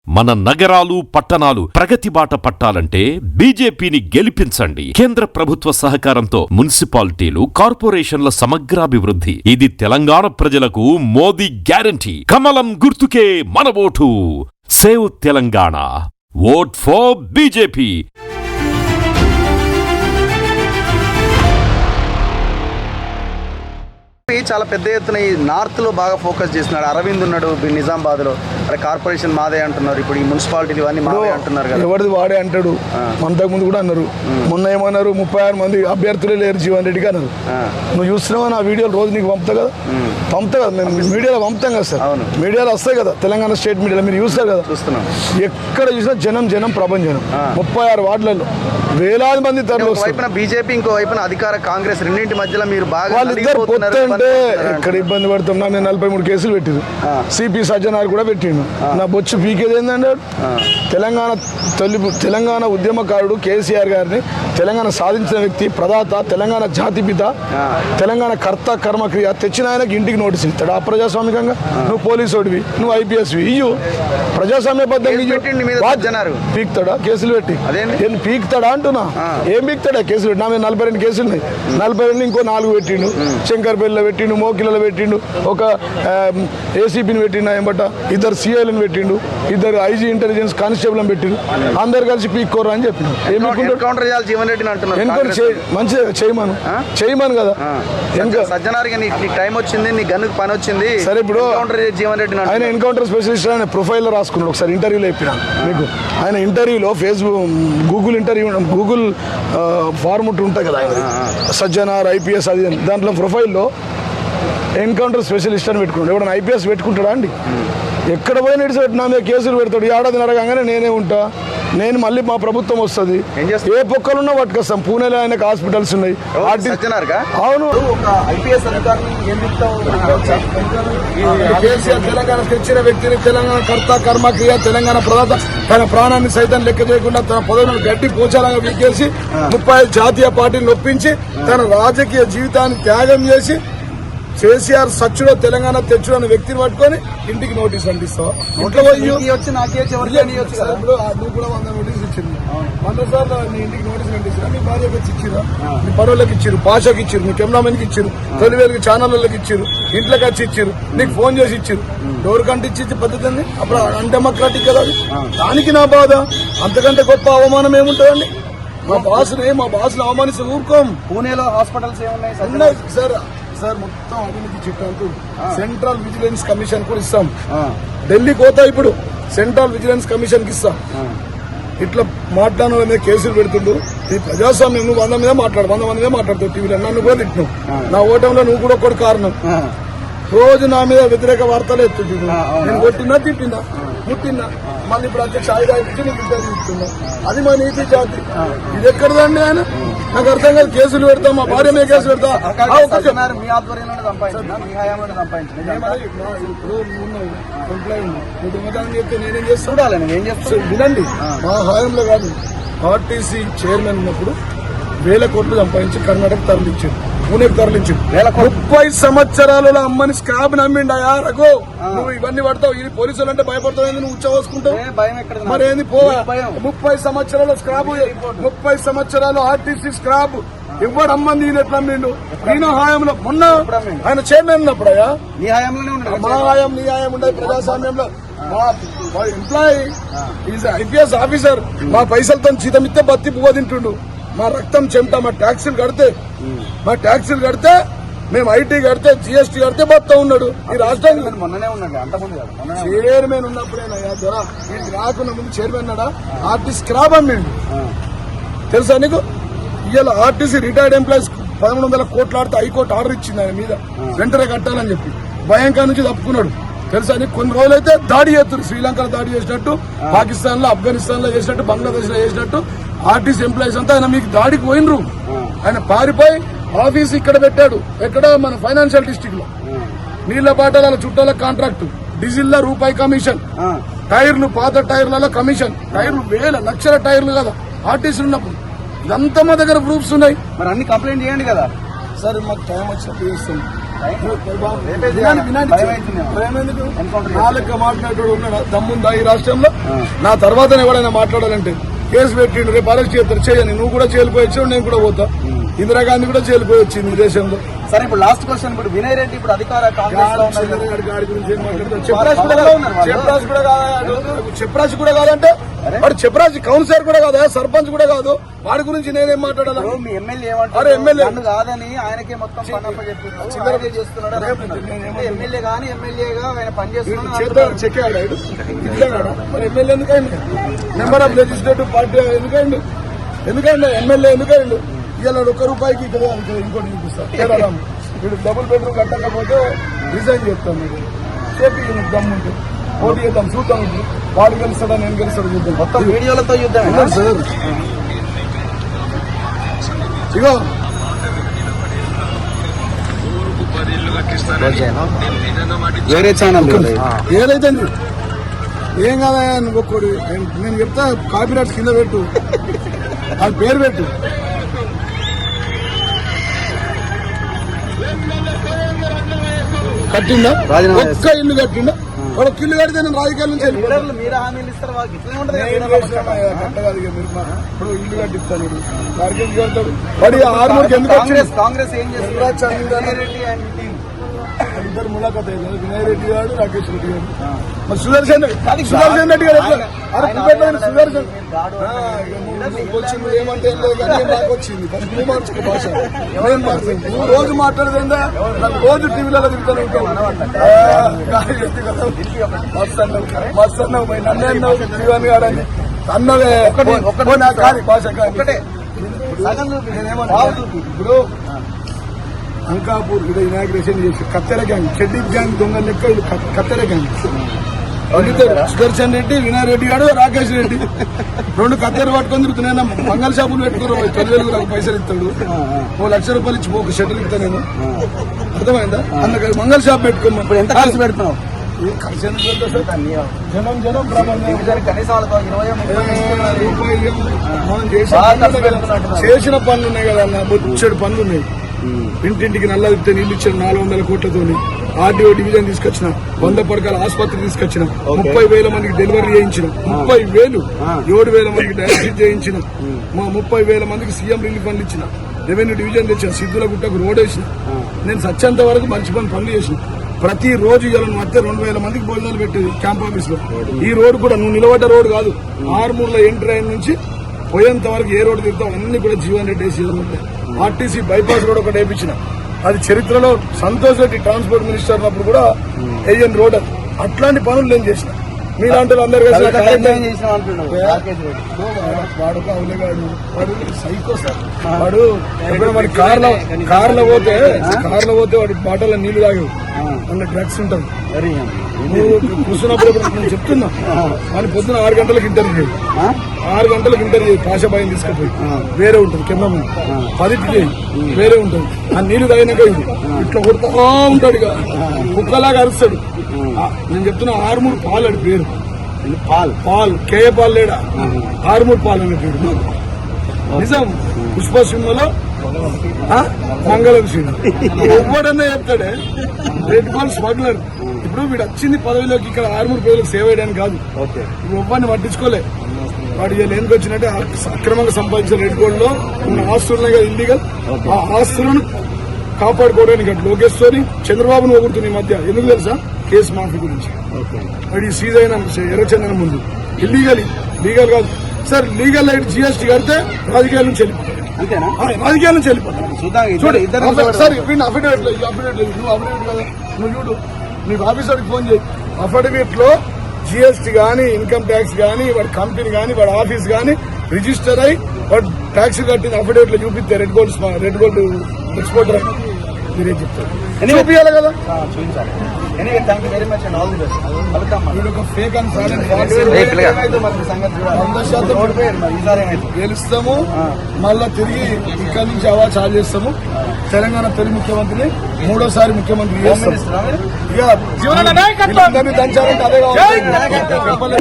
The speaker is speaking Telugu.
మన నగరాలు పట్టణాలు ప్రగతి బాట పట్టాలంటే బీజేపీని గెలిపించండి. కేంద్ర ప్రభుత్వ సహకారంతో మున్సిపాలిటీలు, కార్పొరేషన్ల సమగ్రాభివృద్ధి. ఇది తెలంగాణ ప్రజలకు మోదీ గ్యారంటీ. కమలం గుర్తుకే మన vote. Save Telangana. Vote for BJP. చాలా పెద్ద ఎత్తున ఈ నార్త్ లో బాగా ఫోకస్ చేస్తున్నాడు. అరవింద్ ఉన్నాడు నిజామాబాద్ లో, అక్కడ కార్పొరేషన్ మాదే అంటున్నారు. ఇప్పుడు ఈ మున్సిపాలిటీలు ఇవన్నీ మాదే అంటున్నారు కదా. ఎవరిది వాడే అంటాడు. అంతకు ముందు కూడా అన్నారు. మొన్న ఏమన్నారు, 36 మంది అభ్యర్థులే లేరు జీవన్ రెడ్డికి అన్నారు. నువ్వు చూస్తున్నావా నా వీడియోలు? రోజు నీకు పంపుతా కదా, మేము మీడియాలో పంపుతాం కదా సార్. మీడియాలో వస్తాయి కదా, తెలంగాణ స్టేట్ మీడియాలో మీరు చూస్తారు కదా. చూస్తున్నాం. ఎక్కడ చూసినా జనం ప్రభంజనం. 36 వార్డులలో వేలాది మంది తరలి వస్తారు. వైపున బీజేపీ, ఇంకో వైపున అధికార కాంగ్రెస్, రెండింటి మధ్యలో మీరు బాగా అంటే ఎక్కడ ఇబ్బంది పడుతున్నా. నేను 43 కేసులు పెట్టిరు. సిపి సజ్జనార్ కూడా పెట్టిండు. నా బొచ్చు పీకేది ఏంటంటే, తెలంగాణ ఉద్యమకారుడు కేసీఆర్ గారిని తెలంగాణ సాధించిన వ్యక్తి, ప్రదాత, తెలంగాణ జాతిపిత, తెలంగాణ కర్త కర్మక్రియ తెచ్చిన ఆయనకి ఇంటికి నోటీసులు ఇస్తాడు అప్రజాస్వామికంగా? నువ్వు పోలీసోడివి, నువ్వు ఐపీఎస్వి, ఇయ్యు ప్రజాస్వామ్యబద్ధంగా పీక్తాడా కేసులు పెట్టి? నేను పీక్తాడా అంటున్నా. ఏం పీక్తాడా కేసులు పెట్టి? నా మీద 42 కేసులు ఉన్నాయి. 42 ఇంకో 4 పెట్టిండు. శంకర్పల్లిలో పెట్టిండు, మోకిలలో పెట్టిండు, ఒక ఏసీపీని పెట్టిండు, ఏమంట 2 సిఐలను పెట్టిండు, 2 ఐజీ ఇంటెలిజెన్స్ కానిస్టేబుల్ పెట్టిండు. అందరు కలిసి పీక్కోరు అని చెప్పిన. మంచిగా చేయమను కదా. సరే, ఇప్పుడు ఆయన ఎన్కౌంటర్ స్పెషలిస్ట్ ఆయన ప్రొఫైల్లో రాసుకున్నాడు. ఒకసారి ఇంటర్వ్యూలో చెప్పిన మీకు. ఆయన ఇంటర్వ్యూలో గూగుల్ ఫార్ముట్ ఉంటుంది కదా, సజ్జనార్ ఐపీఎస్, అది దాంట్లో ప్రొఫైల్లో ఎన్కౌంటర్ స్పెషలిస్ట్ అని పెట్టుకున్నాడు. ఎవడన్నా ఐపీఎస్ పెట్టుకుంటాడా అండి? ఎక్కడ పోయిన ఇడిచి నా మీద కేసులు పెడతాడు. ఏడాది నడగానే నేనే ఉంటా. నేను మళ్ళీ మా ప్రభుత్వం వస్తుంది, ఏ పొక్కలున్నా పట్టుకొస్తాం. పూణేలో ఆయనకు హాస్పిటల్స్ ఉన్నాయి. అవును. తెలంగాణ తెచ్చిన వ్యక్తిని, తెలంగాణ కర్త కర్మక్రియ, తెలంగాణ ప్రదాత, తన ప్రాణాన్ని సైతం లెక్క చేయకుండా తన పదవులను గడ్డి పోచాలంగా వీకేసి 35 జాతీయ పార్టీని ఒప్పించి తన రాజకీయ జీవితాన్ని త్యాగం చేసి కేసీఆర్ సచ్చులో తెలంగాణ తెచ్చుడు అనే వ్యక్తిని పట్టుకొని ఇంటికి నోటీస్ అందిస్తావా? ఇంట్లో నువ్వు కూడా 100 నోటీసులు ఇచ్చింది. 100 సార్లు నీ ఇంటికి నోటీసులు అందిస్తారా? నీ భార్యకి వచ్చి ఇచ్చిరా? నీ పరువులకు ఇచ్చిరు, పాషాకి ఇచ్చిరు, నీ కెమెరామెన్కి ఇచ్చిరు, 10,000 ఛానళ్ళకి ఇచ్చిరు, ఇంట్లోకి వచ్చి ఇచ్చిరు, నీకు ఫోన్ చేసి ఇచ్చిరు. ఎవరికంటే ఇచ్చి పద్ధతి అండి? అప్పుడు అన్డెమోక్రాటిక్ కదా అది. దానికి నా బాధ. అంతకంటే గొప్ప అవమానం ఏముంటుందండి? మా బాసుని అవమానిస్తే ఊరుకోం. పూణేలో హాస్పిటల్స్ ఏమున్నాయి సార్? మొత్తం అభివృద్ధి చిట్టాలు సెంట్రల్ విజిలెన్స్ కమిషన్ కూడా ఇస్తాం. ఢిల్లీకి పోతా, ఇప్పుడు సెంట్రల్ విజిలెన్స్ కమిషన్ కి ఇస్తాం. ఇట్లా మాట్లాడిన మీద కేసులు పెడుతుండు. ఈ ప్రజాస్వామ్యం నువ్వు 100 మీద మాట్లాడు, 100 మంది మీద మాట్లాడుతావు టీవీలో. నన్ను కూడా తిట్టినావు. నా ఓటంలో నువ్వు కూడా ఒకటి కారణం. రోజు నా మీద వ్యతిరేక వార్తలు ఎత్తుంటు. నేను కొట్టినా, తిట్టినా, ముట్టినా, మళ్ళీ ఇప్పుడు అధ్యక్ష ఆయుధాలు ఇచ్చి నీకు ఇంటర్వ్యూ ఇస్తున్నా. అది మా నీతి జాతి. ఇది ఎక్కడదండి ఆయన? నాకు అర్థం కాదు. కేసులు పెడతా, మా భార్య మీద కేసు పెడతా. నేనేం చేస్తాను వినండి. మా హయాంలో కాదు, ఆర్టీసీ చైర్మన్ ఉన్నప్పుడు 1000 కోట్లు సంపాదించి కర్ణాటక తరలించాడు, పూణేకి తరలించాడు. 30 సంవత్సరాలలో అమ్మని స్క్రాబ్ నమ్మిండాయా రఘు? నువ్వు ఇవన్నీ పడతావు. ఇది పోలీసులు అంటే భయపడతావు, నువ్వు ఉచ్చవోసుకుంటావు. మరి ఏంది? 30 సంవత్సరాల స్క్రాబ్, 30 సంవత్సరాలు ఆర్టీసీ స్క్రాబ్ ఇవ్వడు. అమ్మని ఈయన ఎట్లా అమ్మిండు? ఈయన హాయంలో మొన్న ఆయన చైర్మన్ ఉన్నప్పుడయ్యా. నీ హాయంలోనే ఉండదు. మా హాయం, నీ హాయం ఉండదు. ప్రజాస్వామ్యంలో మా ఎంప్లాయీ ఈజ్ ఐపీఎస్ ఆఫీసర్. మా పైసలతో జీతమిస్తే బత్తి పువ్వ తింటుండు. మా రక్తం చెమట, మా ట్యాక్సీలు కడితే, మేము ఐటీ కడితే, జీఎస్టీ కడితే బత్తా ఉన్నాడు. ఈ రాష్ట్రానికి చైర్మన్ ఉన్నప్పుడేనయ్యా ధర. వీడికి రాకున్న ముందు చైర్మన్ అన్నాడా? ఆర్టీసీ స్క్రాబ్ అమ్మిండు. తెలుసా నీకు? ఇవాళ ఆర్టీసీ రిటైర్డ్ ఎంప్లాయీస్ 1100 కోట్లు ఆడితే హైకోర్టు ఆర్డర్ ఇచ్చింది ఆయన మీద వెంటనే కట్టాలని చెప్పి. భయంకర నుంచి తప్పుకున్నాడు. తెలుసా నీకు? కొన్ని రోజులైతే దాడి చేస్తారు. శ్రీలంకలో దాడి చేసినట్టు, పాకిస్తాన్ లో, ఆఫ్ఘనిస్తాన్ లో చేసినట్టు, బంగ్లాదేశ్ లో చేసినట్టు ఆర్టీసీ ఎంప్లాయీస్ అంతా ఆయన మీకు దాడికి పోయినరు. ఆయన పారిపోయి ఆఫీస్ ఇక్కడ పెట్టాడు. ఎక్కడ? మన ఫైనాన్షియల్ డిస్ట్రిక్ట్ లో. నీళ్ల బాటల చుట్టాల కాంట్రాక్టు, డీజిల్ లో రూపాయి కమిషన్, టైర్లు, పాత టైర్లలో కమిషన్. టైర్లు 1000 లక్షల టైర్లు కదా ఆర్టీసీలు ఉన్నప్పుడు. ఇదంతా మా దగ్గర ప్రూఫ్స్ ఉన్నాయి. మరి అన్ని కంప్లైంట్ చేయండి కదా సార్. మాకు టైం వచ్చినప్పుడు చేస్తాం. నా లెక్క మాట్లాడేటోడు ఉన్నాడు దమ్ముందా ఈ రాష్ట్రంలో? నా తర్వాత ఎవరైనా మాట్లాడాలంటే కేసు పెట్టిండు, రేపు అరెస్ట్ చేస్తారు, చేయని. నువ్వు కూడా చేలిపోయొచ్చు, నేను కూడా పోతా. ఇందిరాగాంధీ కూడా చేలిపోయి వచ్చింది ఈ దేశంలో. సరే, ఇప్పుడు లాస్ట్ క్వశ్చన్, ఇప్పుడు వినయ్ రెడ్డి ఇప్పుడు అధికార చెప్పరాజు కూడా కాదంటే వాడు చెప్పరాజు కౌన్సిలర్ కూడా కాదా, సర్పంచ్ కూడా కాదు. వాడి గురించి నేనేం మాట్లాడాలి? మీ ఎమ్మెల్యే ఏమంటారు? ఎమ్మెల్యే కాదని ఆయనకే మొత్తం చేస్తున్నాడు. ఎమ్మెల్యే కానీ ఎమ్మెల్యేగా ఆయన పనిచేస్తున్నాడు. చెక్ అయ్యాడు మరి ఎమ్మెల్యే ఎందుకండి? మెంబర్ ఆఫ్ లెజిస్లేటివ్ పార్టీ ఎందుకండి? ఎమ్మెల్యే ఎందుకండి? ఇలా ₹1 ఇక్కడ ఇంకోటి చూపిస్తాను. వీడు డబుల్ బెడ్రూమ్ కట్టకపోతే రిజైన్ చేస్తాం. మీరు చెప్పి దమ్ముంటే పోటీ చేద్దాం, చూద్దాం. వాడు గెలుస్తాడా నేను గెలుస్తాడు చూద్దాం. మొత్తం వీడియోలతో చూద్దాం సార్. ఇగో వేరే ఛానల్ ఏదైతే ఏం కాదా నువ్వు ఒక్కడు. నేను చెప్తా, కాపీరైట్ కింద పెట్టు, అది పేరు పెట్టు. కట్టిందా? ఒక్క ఇల్లు కట్టిందా? ఒక ఇల్లు కడితే నేను రాజకీయాల నుంచి మీరు హామీలు ఇస్తారు వాళ్ళకి ఇట్లనే ఉంటుంది. ఇప్పుడు ఇల్లు కట్టిస్తాను వాడికి కడతాడు. వాడి 6 ఎందుకు కాంగ్రెస్ ఏం చేస్తుంది? ఇద్దరు ములాఖాత్ అయ్యారు, వినయ్ రెడ్డి గారు, రాకేష్ రెడ్డి గారు. మరి సుదర్శన్ రెడ్డి గారు సుదర్శన్ వచ్చింది ఏమంటే కానీ నాకు వచ్చింది. నువ్వు మార్చుకో భాష, నేను మార్చింది. నువ్వు రోజు మాట్లాడదా? నాకు రోజు టీవీలలో తిరుగుతూనే ఉంటావు. మస్తు అన్నావు పోయి నన్నే అన్నావు జీవన్ గారు అని అన్నవే కానీ భాష కానీ. ఇప్పుడు అంకాపూర్ ఇక్కడ ఇనాగ్రేషన్ చేసి కత్తెర గ్యాంగ్, షెడ్డీ గ్యాంగ్ దొంగ లెక్క ఇది కత్తెర గ్యాంగ్. సుదర్శన్ రెడ్డి, వినయ్ రెడ్డి గారు, రాకేష్ రెడ్డి 2 కత్తెర పట్టుకొని తిరుగుతున్నాయి. మంగళ షాపులు పెట్టుకున్నారు. 10,000 నాకు పైసలు ఇస్తాడు. ₹1,00,000 ఇచ్చి ఒక షటిల్ ఇస్తా నేను. అర్థమైందా? అందుకని మంగళ షాప్ పెట్టుకున్నాం. ఇప్పుడు ఎంత ఖర్చు పెడుతున్నావు? జనం చేసిన పనులు ఉన్నాయి కదా అన్న, బొచ్చడు పనులు ఉన్నాయి. ఇంటింటికి నల్ల విప్తే నీళ్లు ఇచ్చారు 400 కోట్లతోని. ఆర్డీఓ డివిజన్ తీసుకొచ్చిన, 100 పడకల ఆసుపత్రి తీసుకొచ్చిన, 30,000 మందికి డెలివరీ చేయించిన, 30,000 7,000 మందికి డయాలసిస్ చేయించిన, 30,000 మందికి సీఎం రిలీఫ్ ఫండ్లు ఇచ్చిన, రెవెన్యూ డివిజన్ తెచ్చిన, సిద్ధుల గుట్టకు రోడ్ వేసిన. నేను సచ్చేంత వరకు మంచి పనులు చేసిన. ప్రతి రోజు ఇలా నువ్వు వస్తే 2,000 మందికి భోజనాలు పెట్టేది క్యాంప్ ఆఫీస్ లో. ఈ రోడ్డు కూడా నువ్వు నిలబడ్డ రోడ్డు కాదు, ఆర్మూర్లో ఎంట్రీ అయిన నుంచి పోయేంత వరకు ఏ రోడ్డు తిరుగుతావు అన్ని కూడా జీవన్ రెడ్డి వేసి. ఆర్టీసీ బైపాస్ రోడ్ ఒకటి వేయించిన, అది చరిత్రలో సంతోష్ రెడ్డి ట్రాన్స్పోర్ట్ మినిస్టర్ ఉన్నప్పుడు కూడా వేయని రోడ్. అట్లాంటి పనులు నేను చేసిన. మీలాంటి అందరూ వాడు అవులేగాడు, వాడు సైకో సార్. వాడు ఎప్పుడు మన కార్లో పోతే వాడి బాటలో నీళ్లు తాగేవు, అందులో డ్రగ్స్ ఉంటుంది. నువ్వు కూర్చున్నప్పుడు నేను చెప్తున్నా, అని పొద్దున 6 గంటలకు ఇంటర్వ్యూ, 6 గంటలకు ఇంటర్వ్యూ పాషాబాయిని తీసుకుపోయి వేరే ఉంటుంది, కింద 10కి వేరే ఉంటుంది. ఆ నీళ్లు తాగినాక ఇట్లా కొడుతూ ఉంటాడు, ఇక కుక్కలాగా అరుస్తాడు. నేను చెప్తున్నా, ఆర్మూర్ పాల్ అని పేరు. పాల్ కేఏ పాల్ లేడా, ఆర్మూర్ పాల్ అనే పేరు. నిజం. పుష్ప సినిమాలో మంగళం సీన్ ఎవ్వడన్నా చెప్తాడే, రెడ్ బాల్ స్మగ్లర్. ఇప్పుడు వీడు వచ్చింది పదవిలోకి, ఇక్కడ ఆర్మూర్ పేరులకు సేవ్ చేయడానికి కాదు. ఎవ్వరిని పట్టించుకోలే. వాడు ఇలా ఎందుకు వచ్చినట్టే అక్రమంగా సంపాదించిన రెడ్ గోల్డ్ లో ఉన్న ఆస్తులున్నాయి కదా ఇల్లీగల్, ఆ ఆస్తులను కాపాడుకోవడానికి అటు లోకేష్ తోని చంద్రబాబును పోగొడుతుంది ఈ మధ్య. ఎందుకు తెలుసా? కేసు మాఫీ గురించి. వాడి సీజ్ అయిన ఎర్రచందనం ముందు లీగల్ కాదు సార్. లీగల్ అయితే జీఎస్టీ కడితే రాజకీయాల నుంచి వెళ్ళిపోతాడు. రాజకీయాల నుంచి వెళ్ళిపోతాడు. సార్ అఫిడవిట్ నువ్వు అఫిడవిట్ కదా, నువ్వు చూడు, నీకు ఆఫీసర్కి ఫోన్ చేయి. అఫిడవిట్ లో జీఎస్టీ గానీ, ఇన్కమ్ ట్యాక్స్ గానీ, వాడి కంపెనీ గానీ, వాడి ఆఫీస్ గానీ రిజిస్టర్ అయ్యి వాడు ట్యాక్స్ కట్టిన అఫిడవిట్ లో చూపిస్తే రెడ్ గోల్డ్ ఎక్స్పోర్టర్ అని మీరేం చెప్తారు? చూపించాలి కదా. ఫేక్ గెలుస్తాము, మళ్ళా తిరిగి ఇక్కడి నుంచి అవా చాలు చేస్తాము. తెలంగాణ తొలి ముఖ్యమంత్రిని 3వ ముఖ్యమంత్రి చేస్తాం. ఇక జీవన దంచాలంటే అదే కావాలి.